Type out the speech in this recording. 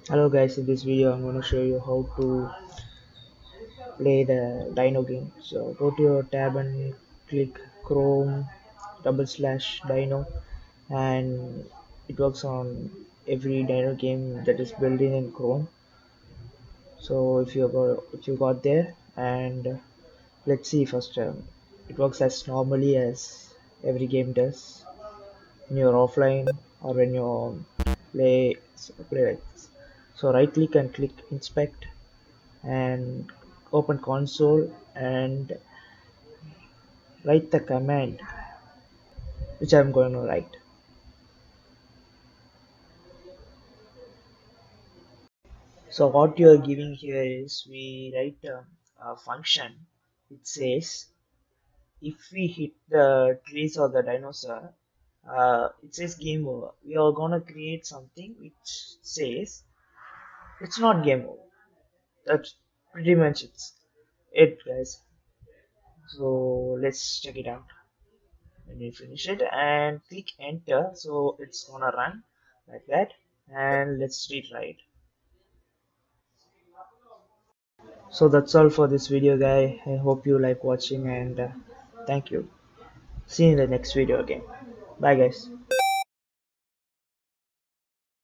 Hello guys, in this video I'm going to show you how to play the dino game. So go to your tab and click Chrome /dino, and it works on every dino game that is built in Chrome. So if you got there, and let's see first, it works as normally as every game does when you're offline or when you play like this. So right click and click inspect and open console and write the command which I'm going to write. So what you are giving here is we write a function which says if we hit the trees or the dinosaur, it says game over. We are gonna create something which says it's not game over. That's pretty much it guys. So let's check it out. When you finish it and click enter, so it's gonna run like that, and let's retry it. So that's all for this video guy. I hope you like watching, and thank you. See you in the next video again. Bye guys.